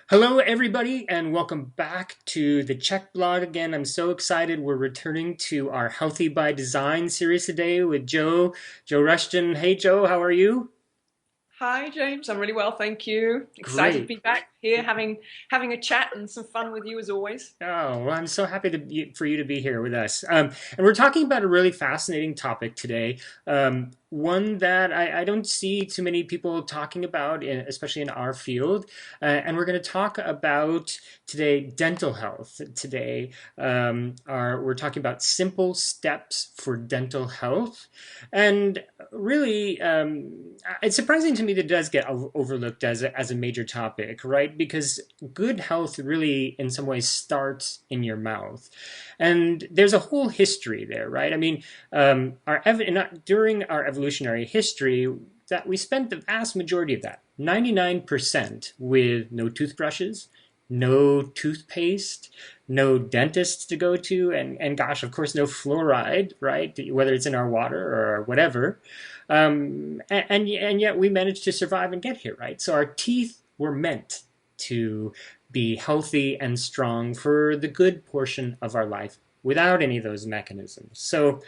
Hello, everybody, and welcome back to the CHEK blog again. I'm so excited. We're returning to our Healthy by Design series today with Joe Rushton. Hey, Joe, how are you? Hi, James. I'm really well, thank you. Excited to Great. be back here having a chat and some fun with you as always. Oh, well, I'm so happy for you to be here with us. And we're talking about a really fascinating topic today, one that I don't see too many people talking about, especially in our field. And we're going to talk about today dental health. Today, we're talking about simple steps for dental health. And really, it's surprising to me that it does get overlooked as a major topic, right? Because good health really, in some ways, starts in your mouth. And there's a whole history there, right? I mean, during our evolutionary history, that we spent the vast majority of that, 99%, with no toothbrushes, no toothpaste, no dentists to go to, and gosh, of course, no fluoride, right? Whether it's in our water or whatever. And yet we managed to survive and get here, right? So our teeth were meant to be healthy and strong for the good portion of our life without any of those mechanisms. So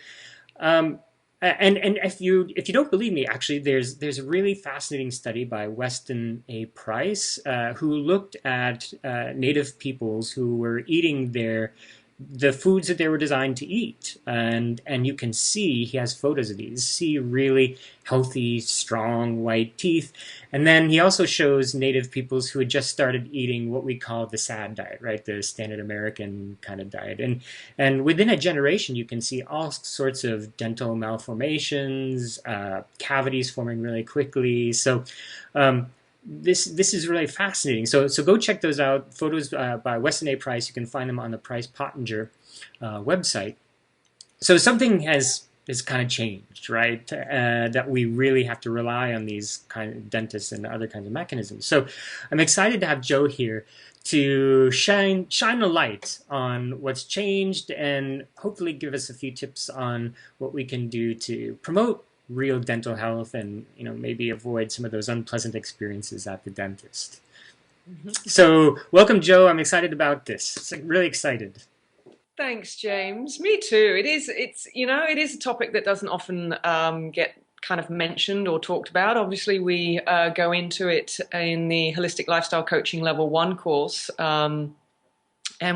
um, and if you don't believe me, actually, there's a really fascinating study by Weston A. Price, who looked at native peoples who were eating the foods that they were designed to eat, and you can see he has photos of these. See really healthy, strong white teeth, and then he also shows native peoples who had just started eating what we call the SAD diet, right, the standard American kind of diet, and within a generation, you can see all sorts of dental malformations, cavities forming really quickly. So um, this is really fascinating. So go check those out. Photos by Weston A. Price. You can find them on the Price Pottinger website. So something has kind of changed, right? That we really have to rely on these kind of dentists and other kinds of mechanisms. So I'm excited to have Joe here to shine a light on what's changed and hopefully give us a few tips on what we can do to promote real dental health and maybe avoid some of those unpleasant experiences at the dentist. Mhm. So welcome, Joe. I'm excited about this. It's like really excited. Thanks, James. Me too. It is a topic that doesn't often get kind of mentioned or talked about. Obviously, we go into it in the Holistic Lifestyle Coaching Level 1 course, and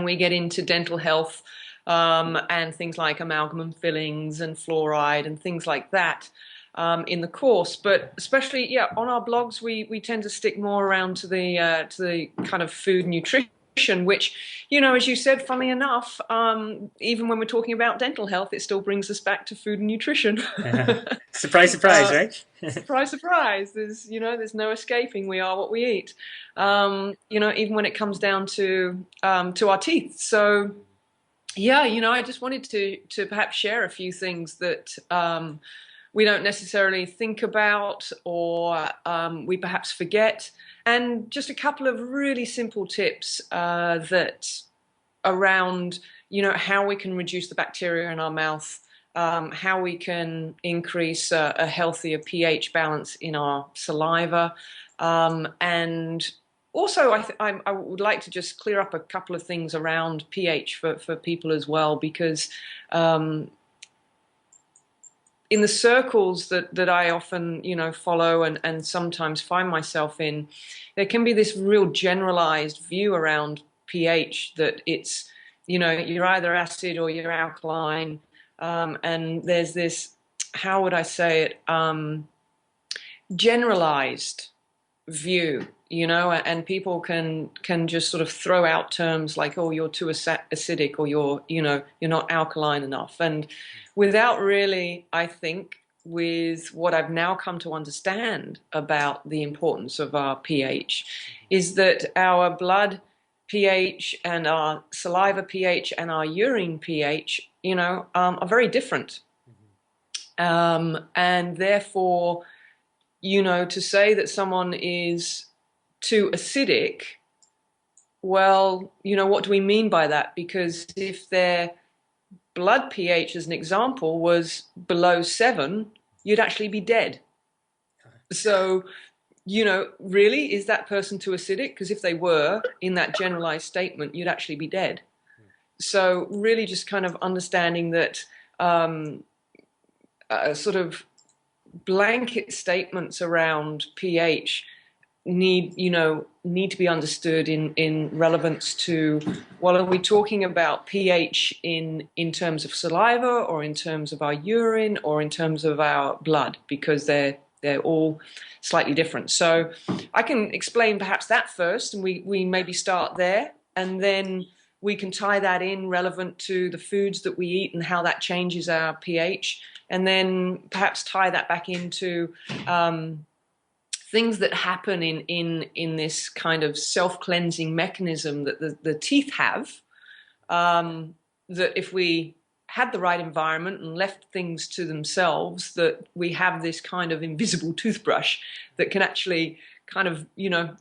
we get into dental health and things like amalgam fillings and fluoride and things like that in the course. But especially, yeah, on our blogs, we tend to stick more around to the kind of food nutrition, which, as you said, funny enough, even when we're talking about dental health, it still brings us back to food and nutrition. Surprise, surprise, uh, right? Surprise, surprise. There's no escaping. We are what we eat. Even when it comes down to our teeth. So yeah, I just wanted to perhaps share a few things that we don't necessarily think about or we perhaps forget, and just a couple of really simple tips that around how we can reduce the bacteria in our mouth, how we can increase a healthier pH balance in our saliva, and also I would like to just clear up a couple of things around pH for people as well, because um, in the circles that I often follow and sometimes find myself in, there can be this real generalized view around pH that it's you're either acid or you're alkaline, and there's this, how would I say it, generalized view, and people can just sort of throw out terms like, oh, you're too acidic, or you're not alkaline enough, and without really, I think, with what I've now come to understand about the importance of our pH, is that our blood pH and our saliva pH and our urine pH, are very different, and therefore, to say that someone is too acidic, well, what do we mean by that? Because if their blood pH, as an example, was below 7, you'd actually be dead. So, really, is that person too acidic? Because if they were in that generalized statement, you'd actually be dead. So really just kind of understanding that um, sort of blanket statements around pH need to be understood in relevance to, well, are we talking about pH in terms of saliva, or in terms of our urine, or in terms of our blood, because they're all slightly different. So I can explain perhaps that first, and we maybe start there, and then we can tie that in relevant to the foods that we eat and how that changes our pH, and then perhaps tie that back into things that happen in this kind of self-cleansing mechanism that the teeth have, that if we had the right environment and left things to themselves, that we have this kind of invisible toothbrush that can actually kind of,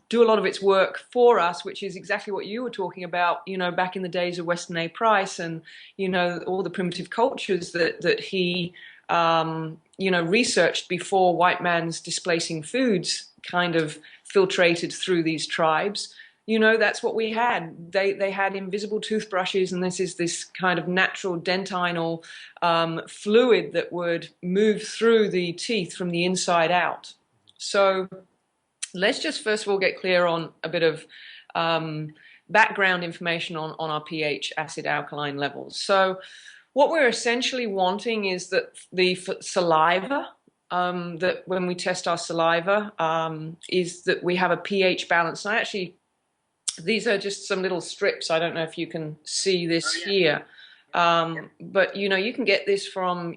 do a lot of its work for us, which is exactly what you were talking about, back in the days of Weston A. Price, and, all the primitive cultures that he, researched before white man's displacing foods kind of filtrated through these tribes. That's what we had. They had invisible toothbrushes, and this is this kind of natural dentinal fluid that would move through the teeth from the inside out. So let's just first of all get clear on a bit of background information on our pH acid alkaline levels. So what we're essentially wanting is that the saliva, that when we test our saliva, is that we have a pH balance. And these are just some little strips. I don't know if you can see this here. But you can get this from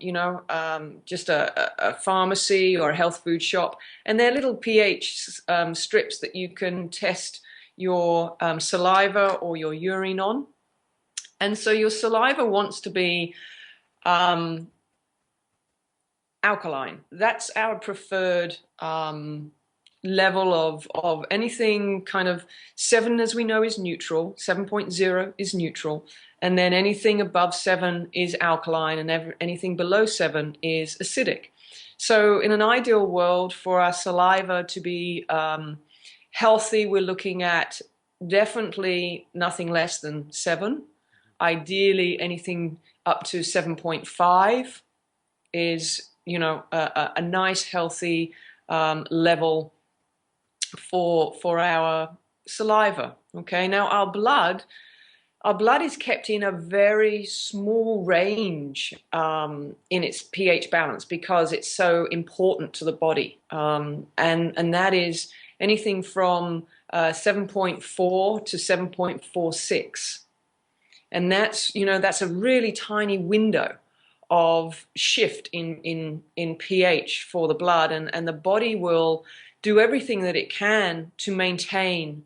just a pharmacy or a health food shop, and they're little pH strips that you can test your saliva or your urine on. And so your saliva wants to be alkaline. That's our preferred level of anything. Kind of 7, as we know, is neutral. 7.0 is neutral. And then anything above 7 is alkaline, and anything below 7 is acidic. So in an ideal world, for our saliva to be healthy, we're looking at definitely nothing less than 7. Ideally, anything up to 7.5 is, a nice, healthy level for our saliva. Okay, now our blood is kept in a very small range in its pH balance, because it's so important to the body, and that is anything from 7.4 to 7.46. And that's a really tiny window of shift in pH for the blood, and the body will do everything that it can to maintain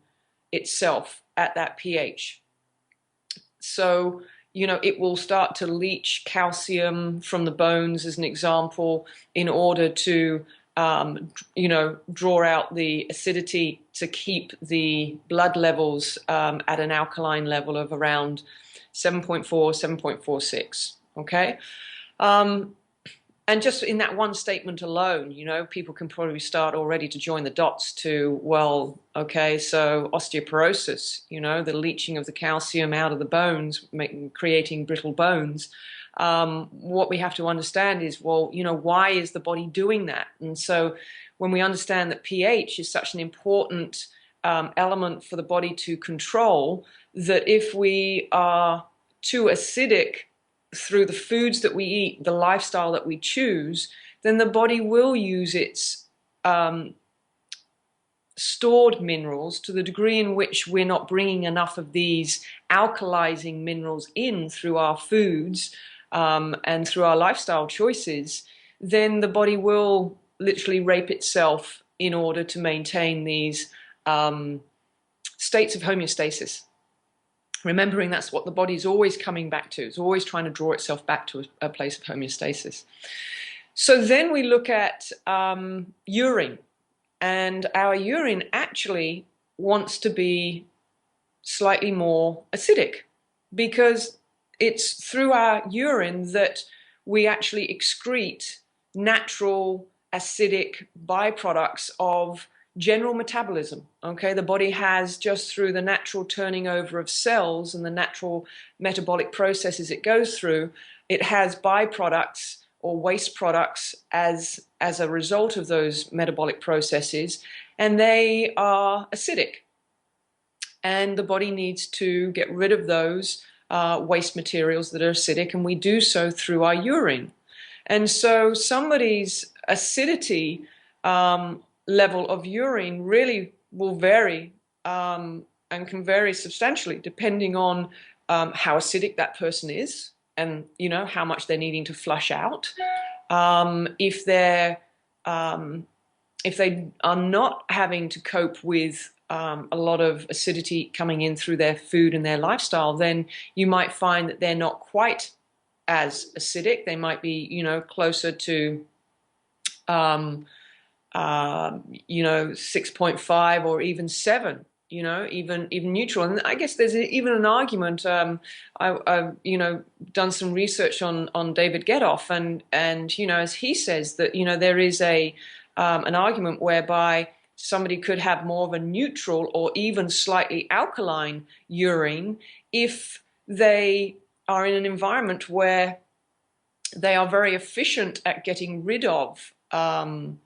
itself at that pH. So, it will start to leach calcium from the bones, as an example, in order to, draw out the acidity to keep the blood levels at an alkaline level of around 7.4, 7.46, okay? And just in that one statement alone, people can probably start already to join the dots to, well, okay, so osteoporosis, the leaching of the calcium out of the bones, creating brittle bones. What we have to understand is, well, why is the body doing that? And so when we understand that pH is such an important element for the body to control, that if we are too acidic through the foods that we eat, the lifestyle that we choose, then the body will use its stored minerals to the degree in which we're not bringing enough of these alkalizing minerals in through our foods and through our lifestyle choices. Then the body will literally rape itself in order to maintain these states of homeostasis. Remembering that's what the body is always coming back to. It's always trying to draw itself back to a place of homeostasis. So then we look at urine. And our urine actually wants to be slightly more acidic, because it's through our urine that we actually excrete natural acidic byproducts of general metabolism. Okay, the body has, just through the natural turning over of cells and the natural metabolic processes it goes through, it has byproducts or waste products as a result of those metabolic processes, and they are acidic. And the body needs to get rid of those waste materials that are acidic, and we do so through our urine. And so somebody's acidity level of urine really will vary, and can vary substantially depending on how acidic that person is, and how much they're needing to flush out. If they're if they are not having to cope with a lot of acidity coming in through their food and their lifestyle, then you might find that they're not quite as acidic. They might be, closer to, 6.5 or even 7. Even neutral. And I guess there's even an argument. I've done some research on David Getoff, and as he says that there is an argument whereby somebody could have more of a neutral or even slightly alkaline urine if they are in an environment where they are very efficient at getting rid of all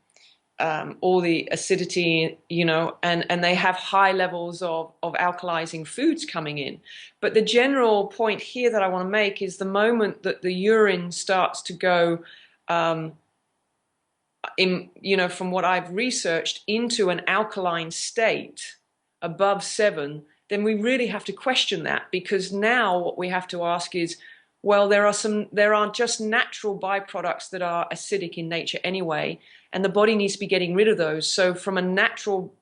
the acidity, and they have high levels of alkalizing foods coming in. But the general point here that I want to make is the moment that the urine starts to go from what I've researched, into an alkaline state above 7, then we really have to question that, because now what we have to ask is, well, there are just natural byproducts that are acidic in nature anyway, and the body needs to be getting rid of those. So from a natural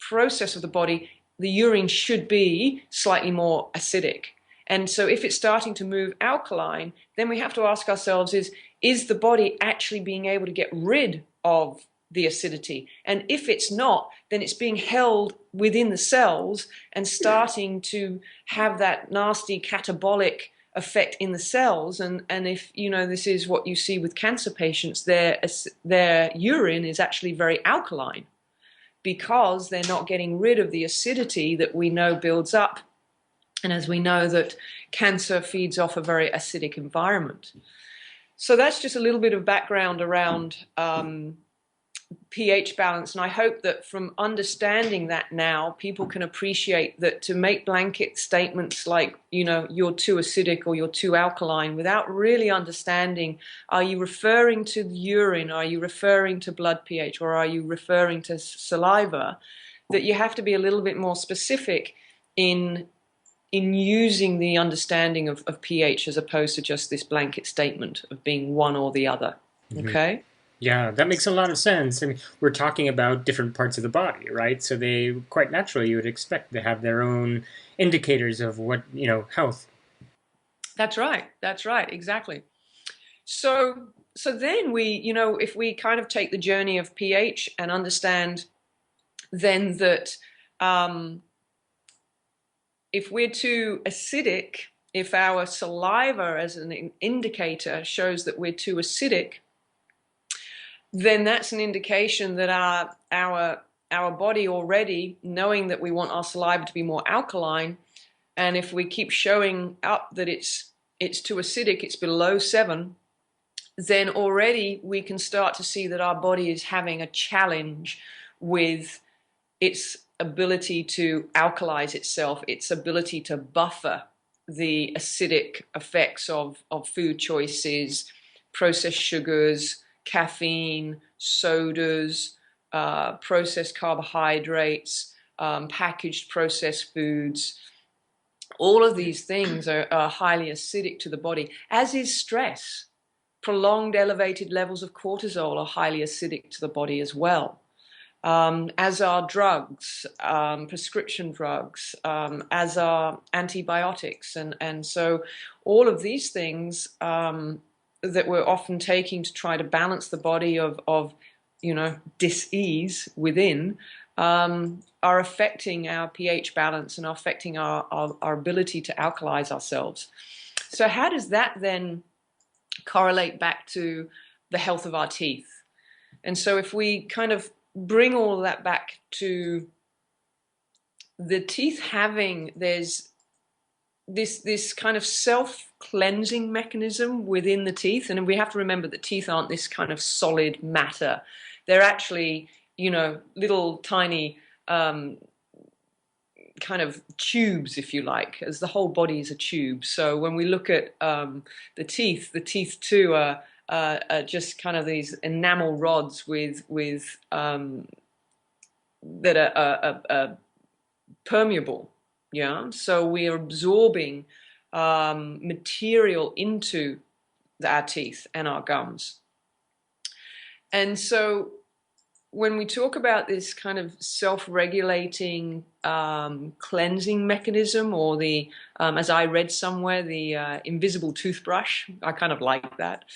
process of the body, the urine should be slightly more acidic. And so if it's starting to move alkaline, then we have to ask ourselves, is the body actually being able to get rid of the acidity? And if it's not, then it's being held within the cells and starting to have that nasty catabolic effect in the cells. And if this is what you see with cancer patients, their urine is actually very alkaline, because they're not getting rid of the acidity that we know builds up. And as we know, that cancer feeds off a very acidic environment. So that's just a little bit of background around pH balance. And I hope that from understanding that now, people can appreciate that to make blanket statements like, you're too acidic or you're too alkaline, without really understanding, are you referring to the urine? Are you referring to blood pH? Or are you referring to saliva? That you have to be a little bit more specific in using the understanding of pH, as opposed to just this blanket statement of being one or the other. Okay? Yeah, that makes a lot of sense. I mean, we're talking about different parts of the body, right? So they, quite naturally, you would expect to have their own indicators of what, health. That's right. That's right. Exactly. So then we, if we kind of take the journey of pH and understand then that if we're too acidic, if our saliva as an indicator shows that we're too acidic, then that's an indication that our body already, knowing that we want our saliva to be more alkaline, and if we keep showing up that it's too acidic, it's below 7, then already we can start to see that our body is having a challenge with its ability to alkalize itself, its ability to buffer the acidic effects of food choices, processed sugars, caffeine, sodas, processed carbohydrates, packaged processed foods. All of these things are highly acidic to the body, as is stress. Prolonged elevated levels of cortisol are highly acidic to the body as well. As are drugs, prescription drugs, as are antibiotics. And so all of these things that we're often taking to try to balance the body of dis-ease within, are affecting our pH balance and are affecting our ability to alkalize ourselves. So how does that then correlate back to the health of our teeth? And so if we kind of bring all of that back to the teeth having, there's this kind of self-cleansing mechanism within the teeth. And we have to remember that teeth aren't this kind of solid matter. They're actually, little tiny kind of tubes, if you like, as the whole body is a tube. So when we look at the teeth too are just kind of these enamel rods with that are permeable. Yeah, so we are absorbing material into our teeth and our gums. And so when we talk about this kind of self-regulating cleansing mechanism, or the, as I read somewhere, the invisible toothbrush, I kind of like that.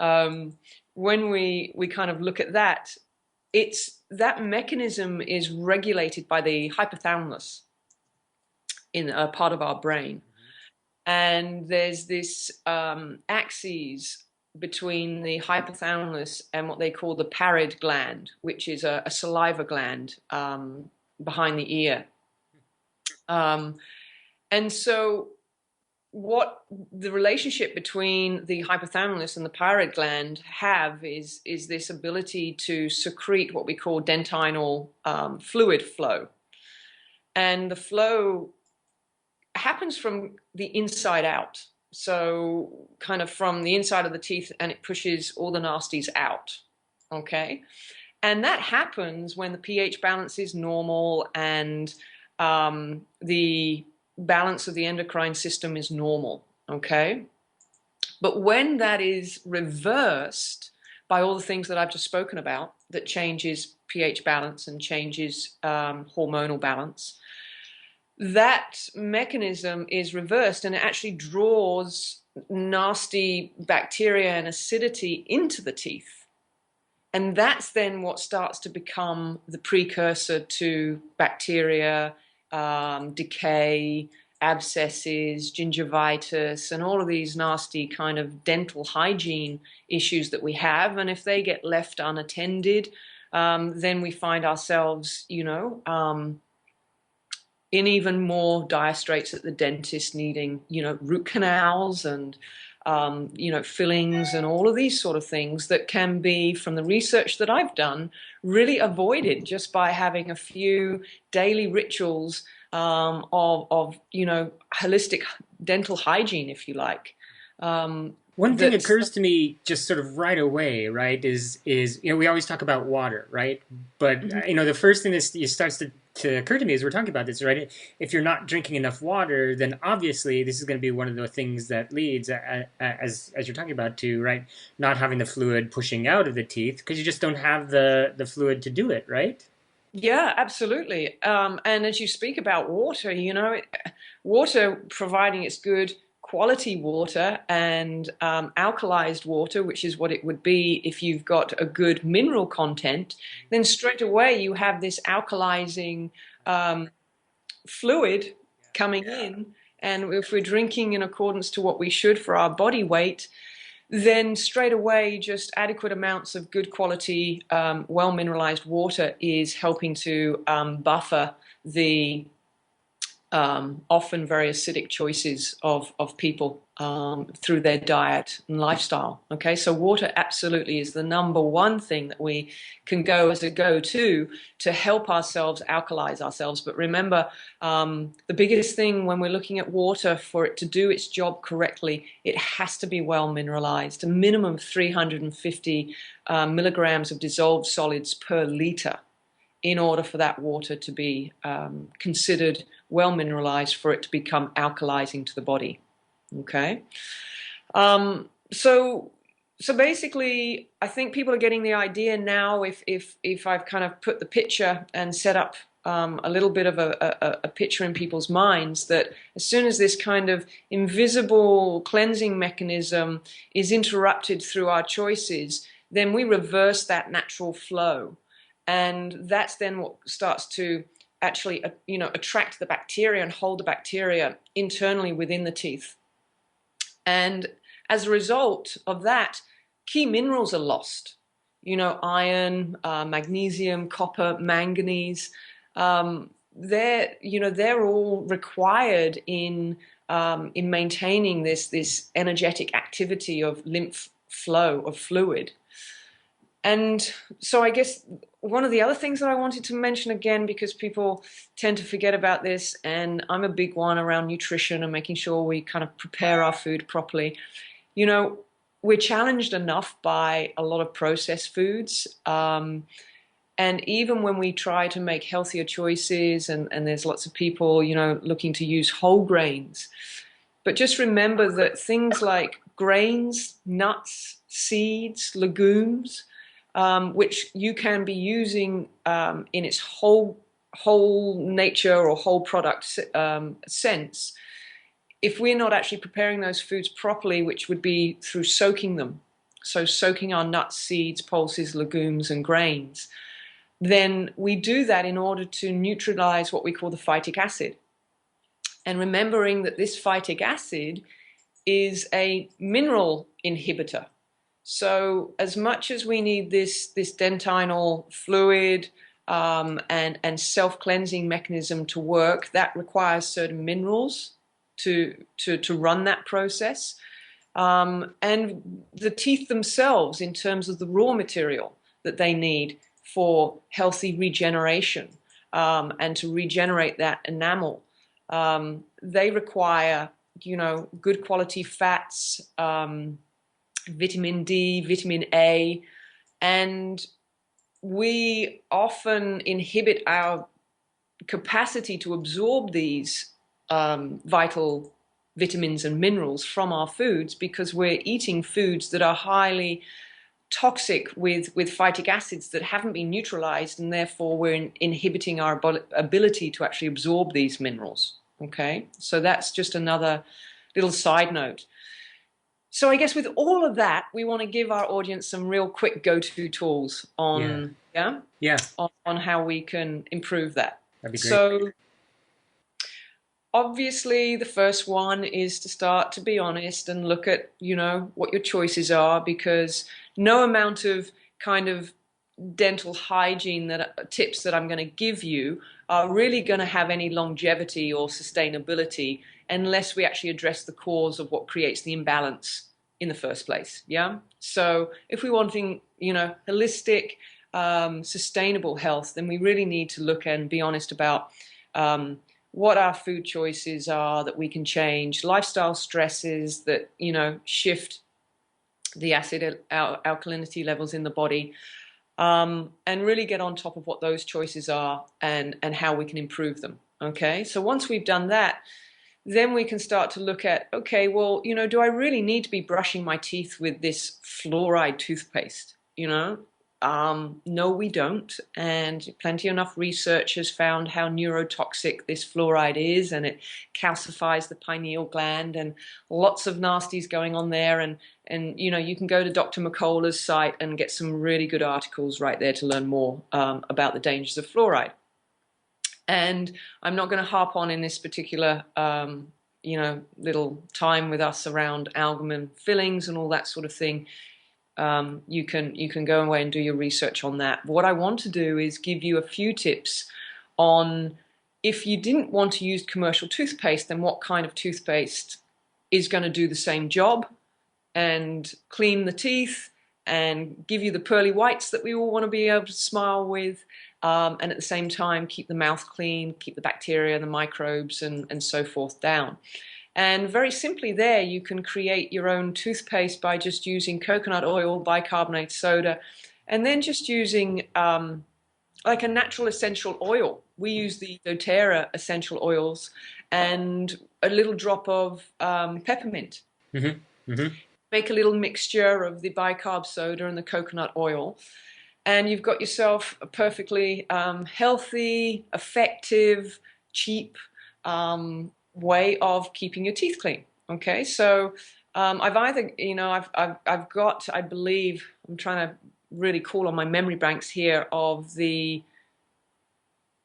When we kind of look at that, that mechanism is regulated by the hypothalamus in a part of our brain. And there's this axis between the hypothalamus and what they call the parotid gland, which is a saliva gland behind the ear. And so what the relationship between the hypothalamus and the parotid gland have is this ability to secrete what we call dentinal fluid flow. And the flow happens from the inside out. So kind of from the inside of the teeth, and it pushes all the nasties out. Okay. And that happens when the pH balance is normal and the balance of the endocrine system is normal. Okay. But when that is reversed by all the things that I've just spoken about, that changes pH balance and changes hormonal balance, that mechanism is reversed, and it actually draws nasty bacteria and acidity into the teeth. And that's then what starts to become the precursor to bacteria, decay, abscesses, gingivitis, and all of these nasty kind of dental hygiene issues that we have. And if they get left unattended, then we find ourselves, in even more dire straits at the dentist, needing, root canals and, fillings and all of these sort of things that can be, from the research that I've done, really avoided just by having a few daily rituals of holistic dental hygiene, if you like. One thing occurs to me just sort of right away, right, is we always talk about water, right? But the first thing that starts to occur to me as we're talking about this, right? If you're not drinking enough water, then obviously this is going to be one of the things that leads, as you're talking about, to, right, not having the fluid pushing out of the teeth because you just don't have the fluid to do it, right? Yeah, absolutely. And as you speak about water, water, providing it's good quality water and alkalized water, which is what it would be if you've got a good mineral content, then straight away you have this alkalizing fluid coming in. And if we're drinking in accordance to what we should for our body weight, then straight away just adequate amounts of good quality, well mineralized water is helping to buffer the often very acidic choices of people through their diet and lifestyle. Okay, so water absolutely is the number one thing that we can go as a go-to to help ourselves alkalize ourselves. But remember, the biggest thing when we're looking at water, for it to do its job correctly, it has to be well mineralized, a minimum of 350 milligrams of dissolved solids per liter, in order for that water to be considered well mineralized, for it to become alkalizing to the body. Okay, so basically, I think people are getting the idea now. If I've kind of put the picture and set up a little bit of a picture in people's minds, that as soon as this kind of invisible cleansing mechanism is interrupted through our choices, then we reverse that natural flow. And that's then what starts to actually, attract the bacteria and hold the bacteria internally within the teeth. And as a result of that, key minerals are lost. iron, magnesium, copper, manganese. They're all required in maintaining this energetic activity of lymph flow of fluid. And so I guess one of the other things that I wanted to mention again, because people tend to forget about this, and I'm a big one around nutrition and making sure we kind of prepare our food properly. You know, we're challenged enough by a lot of processed foods. And even when we try to make healthier choices, and there's lots of people, looking to use whole grains. But just remember that things like grains, nuts, seeds, legumes, which you can be using in its whole nature or whole product sense, if we're not actually preparing those foods properly, which would be through soaking them, so soaking our nuts, seeds, pulses, legumes, and grains, then we do that in order to neutralize what we call the phytic acid. And remembering that this phytic acid is a mineral inhibitor. So as much as we need this dentinal fluid and self-cleansing mechanism to work, that requires certain minerals to run that process. And the teeth themselves, in terms of the raw material that they need for healthy regeneration and to regenerate that enamel, they require, good quality fats, vitamin D, vitamin A, and we often inhibit our capacity to absorb these vital vitamins and minerals from our foods because we're eating foods that are highly toxic with phytic acids that haven't been neutralized, and therefore we're inhibiting our ability to actually absorb these minerals. Okay, so that's just another little side note. So I guess with all of that, we want to give our audience some real quick go-to tools Yeah. on Yeah. on how we can improve that. That'd be great. So obviously the first one is to start to be honest and look at, what your choices are, because no amount of kind of dental hygiene tips that I'm going to give you are really going to have any longevity or sustainability unless we actually address the cause of what creates the imbalance in the first place. Yeah. So if we're wanting, holistic, sustainable health, then we really need to look and be honest about what our food choices are that we can change, lifestyle stresses that, shift the acid alkalinity levels in the body, and really get on top of what those choices are and how we can improve them. Okay, so once we've done that, then we can start to look at, okay, well, do I really need to be brushing my teeth with this fluoride toothpaste? No, we don't. And plenty enough research has found how neurotoxic this fluoride is, and it calcifies the pineal gland, and lots of nasties going on there. And you can go to Dr. McCullough's site and get some really good articles right there to learn more about the dangers of fluoride. And I'm not going to harp on in this particular little time with us around amalgam fillings and all that sort of thing. You can go away and do your research on that. What I want to do is give you a few tips on, if you didn't want to use commercial toothpaste, then what kind of toothpaste is going to do the same job and clean the teeth and give you the pearly whites that we all want to be able to smile with, and at the same time keep the mouth clean, keep the bacteria, the microbes, and so forth down. And very simply there, you can create your own toothpaste by just using coconut oil, bicarbonate soda, and then just using like a natural essential oil. We use the doTERRA essential oils and a little drop of peppermint. Mm-hmm. Mm-hmm. Make a little mixture of the bicarb soda and the coconut oil, and you've got yourself a perfectly healthy, effective, cheap way of keeping your teeth clean. Okay, so I've either, I've got, I believe, I'm trying to really call on my memory banks here of the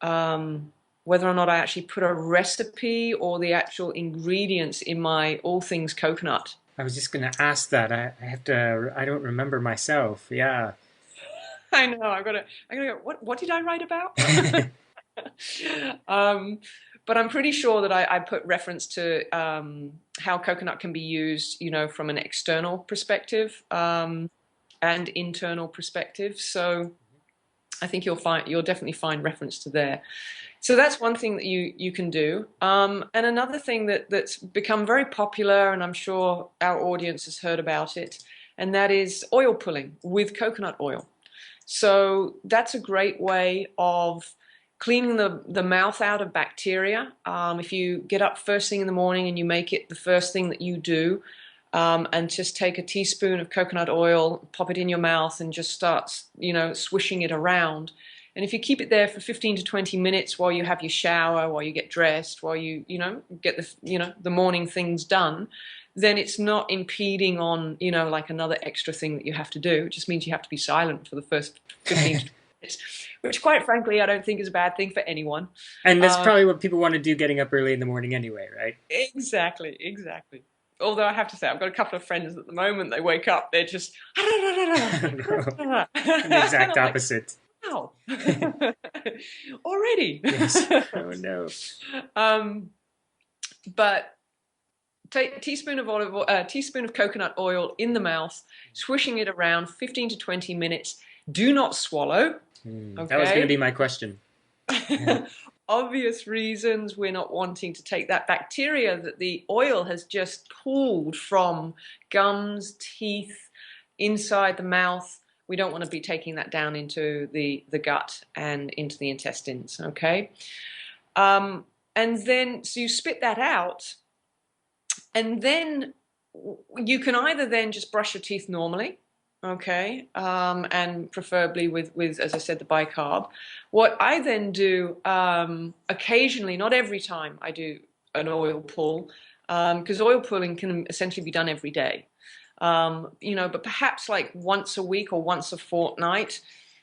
whether or not I actually put a recipe or the actual ingredients in my All Things Coconut. I was just going to ask that. I have to. I don't remember myself. Yeah. I know. I gotta go. What did I write about? um, but I'm pretty sure that I put reference to how coconut can be used, from an external perspective and internal perspective. So I think you'll definitely find reference to there. So that's one thing that you can do. And another thing that's become very popular, and I'm sure our audience has heard about it, and that is oil pulling with coconut oil. So that's a great way of cleaning the mouth out of bacteria. If you get up first thing in the morning and you make it the first thing that you do, and just take a teaspoon of coconut oil, pop it in your mouth, and just start, swishing it around. And if you keep it there for 15 to 20 minutes while you have your shower, while you get dressed, while get the morning things done, then it's not impeding on, like another extra thing that you have to do. It just means you have to be silent for the first 15 to 20 minutes, which quite frankly, I don't think is a bad thing for anyone. And that's Um, probably what people want to do getting up early in the morning anyway, right? exactly, exactly. Although I have to say, I've got a couple of friends at the moment, they wake up, they're just, No, and I'm the exact I'm like, opposite. wow, already. Yes. Oh no. um, but take a teaspoon of teaspoon of coconut oil in the mouth, swishing it around 15 to 20 minutes. Do not swallow. That was going to Okay. be my question. Obvious reasons we're not wanting to take that bacteria that the oil has just pulled from gums, teeth, inside the mouth. We don't want to be taking that down into the gut and into the intestines. Okay. And then, so you spit that out, and then you can either then just brush your teeth normally, okay, and preferably with, as I said, the bicarb. What I then do occasionally, not every time I do an oil pull, because oil pulling can essentially be done every day, but perhaps like once a week or once a fortnight,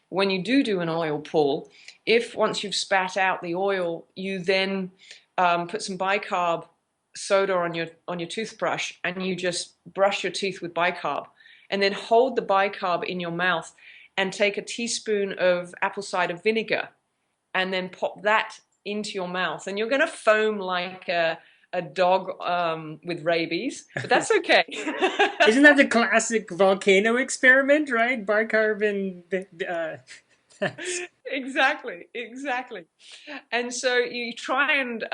when you do an oil pull, if once you've spat out the oil, you then put some bicarb soda on your toothbrush, and you just brush your teeth with bicarb, and then hold the bicarb in your mouth and take a teaspoon of apple cider vinegar and then pop that into your mouth, and you're going to foam like a dog with rabies, but that's okay. Isn't that the classic volcano experiment, right? Barcarbon. Exactly, exactly. And so you try and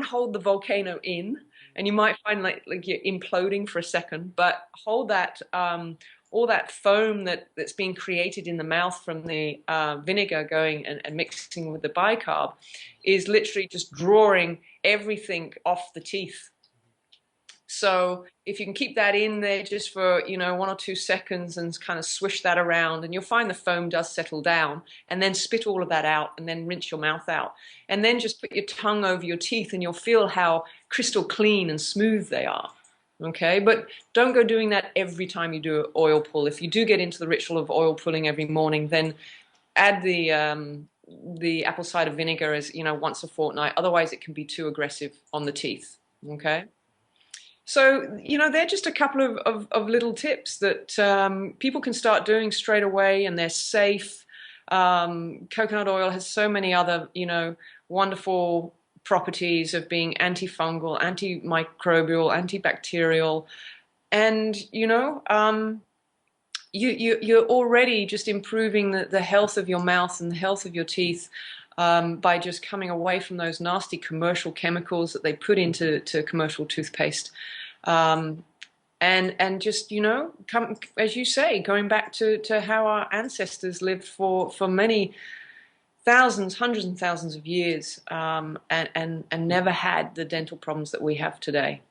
hold the volcano in, and you might find like you're imploding for a second, but hold that all that foam that's being created in the mouth from the vinegar going and mixing with the bicarb is literally just drawing everything off the teeth. So if you can keep that in there just for 1 or 2 seconds and kind of swish that around, and you'll find the foam does settle down, and then spit all of that out and then rinse your mouth out. And then just put your tongue over your teeth and you'll feel how crystal clean and smooth they are. Okay, but don't go doing that every time you do an oil pull. If you do get into the ritual of oil pulling every morning, then add the apple cider vinegar as once a fortnight. Otherwise, it can be too aggressive on the teeth. Okay. So, they're just a couple of little tips that people can start doing straight away, and they're safe. Coconut oil has so many other, wonderful properties of being antifungal, antimicrobial, antibacterial, and you're already just improving the health of your mouth and the health of your teeth by just coming away from those nasty commercial chemicals that they put into commercial toothpaste. And just come, as you say, going back to how our ancestors lived for many thousands, hundreds and thousands of years, and never had the dental problems that we have today.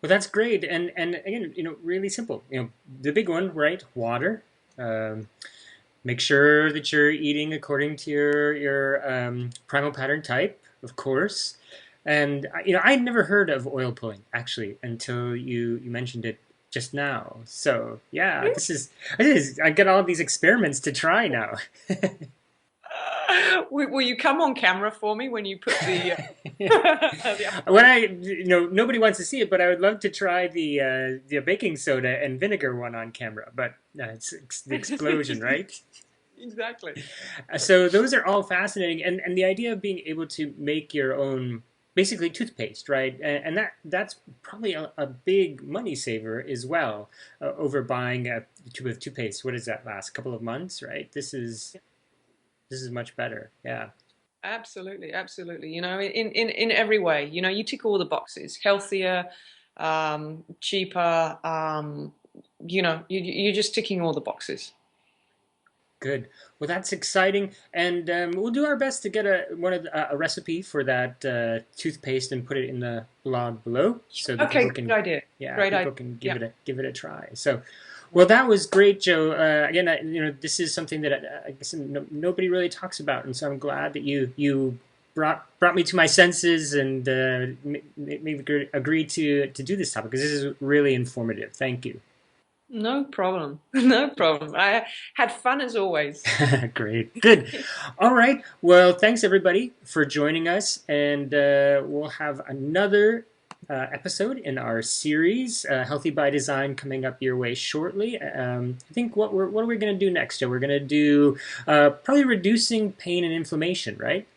Well, that's great, and again, really simple. The big one, right? Water. Um, Make sure that you're eating according to your primal pattern type, of course. And I'd never heard of oil pulling actually until you mentioned it just now. So yeah, this is I get all of these experiments to try now. Will you come on camera for me when you put the the When application? I, nobody wants to see it, but I would love to try the baking soda and vinegar one on camera. But it's the explosion, right? Exactly. So those are all fascinating, and the idea of being able to make your own, basically toothpaste, right? And that's probably a big money saver as well, over buying a tube of toothpaste. What does that last? A couple of months, right? This is much better. Yeah. Absolutely, absolutely. In every way. You tick all the boxes. Healthier, cheaper. You're just ticking all the boxes. Good. Well, that's exciting, and we'll do our best to get a recipe for that toothpaste and put it in the blog below, so that Okay, people great can, idea. yeah, Great people idea. can Yeah. give it a try. So, well, that was great, Joe. Again, this is something that I guess nobody really talks about, and so I'm glad that you brought me to my senses and made me agree to do this topic because this is really informative. Thank you. No problem. No problem. I had fun as always. Great. Good. All right. Well, thanks everybody for joining us, and we'll have another episode in our series, Healthy by Design, coming up your way shortly. I think what are we going to do next, Joe? We're going to do probably reducing pain and inflammation, right?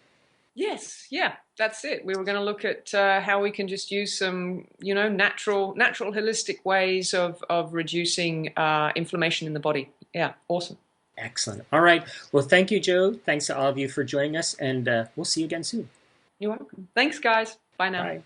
Yes, yeah, that's it. We were going to look at how we can just use some, natural, holistic ways of reducing inflammation in the body. Yeah, awesome. Excellent. All right. Well, thank you, Joe. Thanks to all of you for joining us, and we'll see you again soon. You're welcome. Thanks, guys. Bye now. Bye.